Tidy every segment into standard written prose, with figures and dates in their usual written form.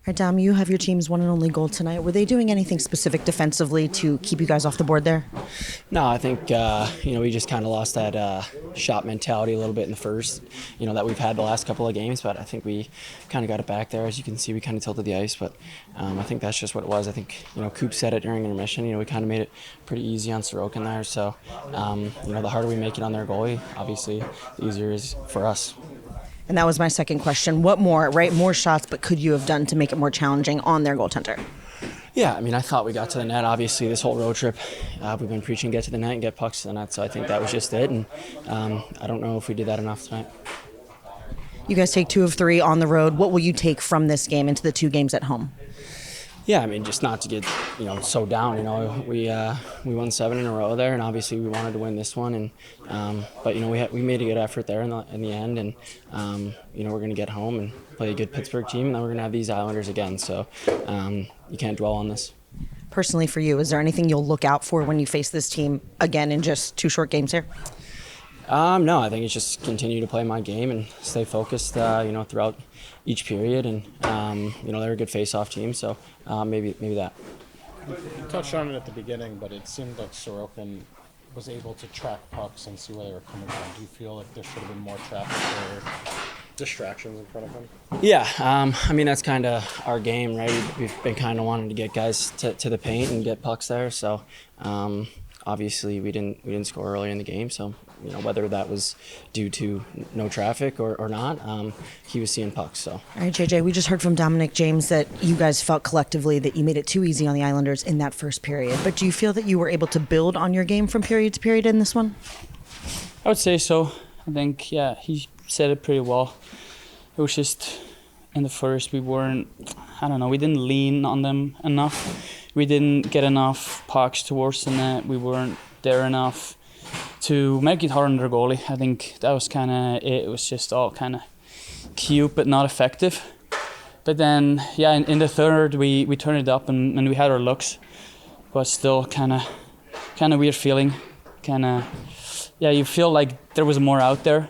All right, Dom, you have your team's one and only goal tonight. Were they doing anything specific defensively to keep you guys off the board there? No, I think we just kind of lost that shot mentality a little bit in the first, that we've had the last couple of games. But I think we kind of got it back there. As you can see, we kind of tilted the ice. But I think that's just what it was. I think Coop said it during intermission. We kind of made it pretty easy on Sorokin there. So the harder we make it on their goalie, obviously, the easier it is for us. And that was my second question. What more, right? More shots, but could you have done to make it more challenging on their goaltender? Yeah, I thought we got to the net. Obviously, this whole road trip, we've been preaching get to the net and get pucks to the net. So I think that was just it. And I don't know if we did that enough tonight. You guys take 2 of 3 on the road. What will you take from this game into the 2 games at home? Yeah, just not to get so down. We won 7 in a row there, and obviously we wanted to win this one. And but we made a good effort there in the end, and we're going to get home and play a good Pittsburgh team, and then we're going to have these Islanders again. So you can't dwell on this. Personally, for you, is there anything you'll look out for when you face this team again in just 2 short games here? No, I think it's just continue to play my game and stay focused, throughout each period. And they're a good face-off team, so maybe that. You touched on it at the beginning, but it seemed like Sorokin was able to track pucks and see where they were coming from. Do you feel like there should have been more traffic or distractions in front of him? Yeah, that's kind of our game, right? We've been kind of wanting to get guys to the paint and get pucks there. So obviously we didn't score earlier in the game. So whether that was due to no traffic or not, he was seeing pucks. So. All right, JJ, we just heard from Dominic James that you guys felt collectively that you made it too easy on the Islanders in that first period. But do you feel that you were able to build on your game from period to period in this one? I would say so. I think, he said it pretty well. It was just in the first we didn't lean on them enough. We didn't get enough pucks towards the net. We weren't there enough to make it hard on their goalie. I think that was kind of it. It was just all kind of cute but not effective. But then, in the third we turned it up and we had our looks, but still kind of weird feeling. You feel like there was more out there.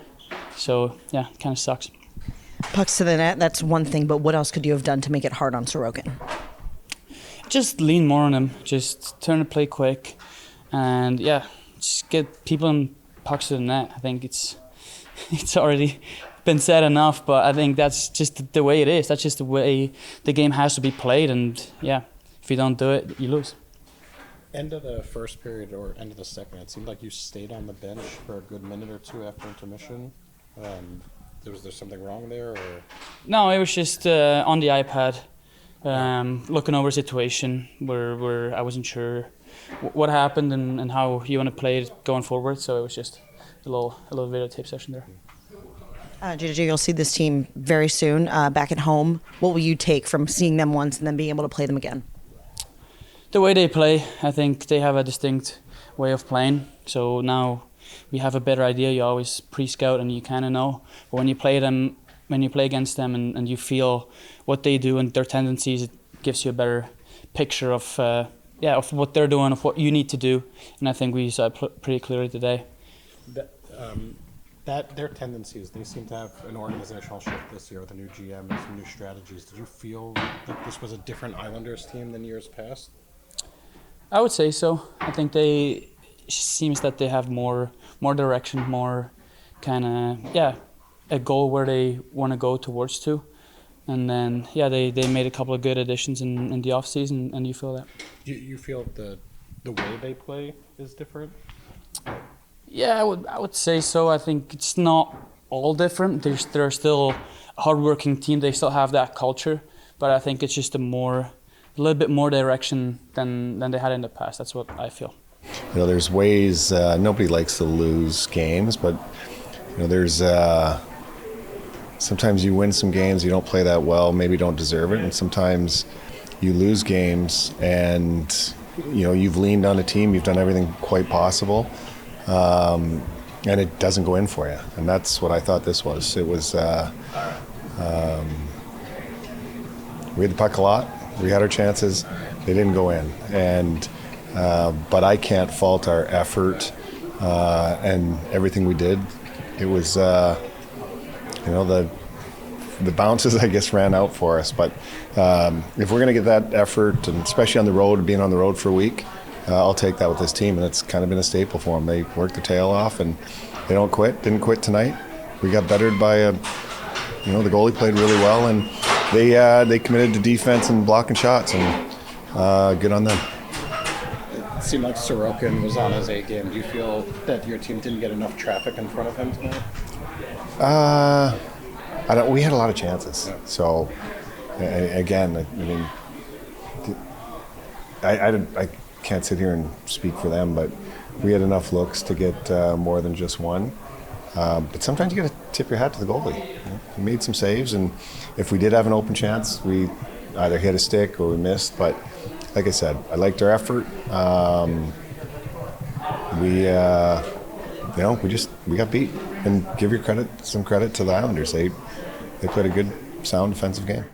So it kind of sucks. Pucks to the net, that's one thing, but what else could you have done to make it hard on Sorokin? Just lean more on him. Just turn the play quick, and just get people in pucks to the net. I think it's already been said enough, but I think that's just the way it is. That's just the way the game has to be played, and if you don't do it, you lose. End of the first period or end of the second, it seemed like you stayed on the bench for a good minute or 2 after intermission. Was there something wrong there? Or? No, it was just on the iPad, looking over a situation where I wasn't sure what happened and how you want to play it going forward. So it was just a little videotape session there. JJ, you'll see this team very soon back at home. What will you take from seeing them once and then being able to play them again? The way they play, I think they have a distinct way of playing. So now we have a better idea. You always pre-scout and you kind of know. But when you play against them and you feel what they do and their tendencies, it gives you a better picture of what they're doing, of what you need to do. And I think we saw it pretty clearly today. Their tendencies, they seem to have an organizational shift this year with a new GM and some new strategies. Did you feel that this was a different Islanders team than years past? I would say so. I think it seems that they have more direction, more kind of, a goal where they want to go towards to. And then, they made a couple of good additions in the offseason, and you feel that. You feel the way they play is different? Yeah, I would say so. I think it's not all different. They're still a hardworking team. They still have that culture, but I think it's just a little bit more direction than they had in the past. That's what I feel. There's ways, nobody likes to lose games, but there's sometimes you win some games, you don't play that well, maybe don't deserve it, and sometimes you lose games and you've leaned on a team, you've done everything quite possible, and it doesn't go in for you. And that's what I thought this was. It was we had the puck a lot. We had our chances. They didn't go in, but I can't fault our effort and everything we did. It was, the the bounces, I guess, ran out for us. But if we're going to get that effort, and especially on the road, being on the road for a week, I'll take that with this team, and it's kind of been a staple for them. They work their tail off, and they don't quit. Didn't quit tonight. We got bettered by the goalie played really well, and they committed to defense and blocking shots, and good on them. It seemed like Sorokin was on his A game. Do you feel that your team didn't get enough traffic in front of him tonight? I don't. We had a lot of chances. Yeah. So, again, I mean, I can't sit here and speak for them, but we had enough looks to get more than just one. But sometimes you got to tip your hat to the goalie. He made some saves, and if we did have an open chance, we either hit a stick or we missed. But like I said, I liked our effort. We got beat. And give some credit to the Islanders. They played a good, sound defensive game.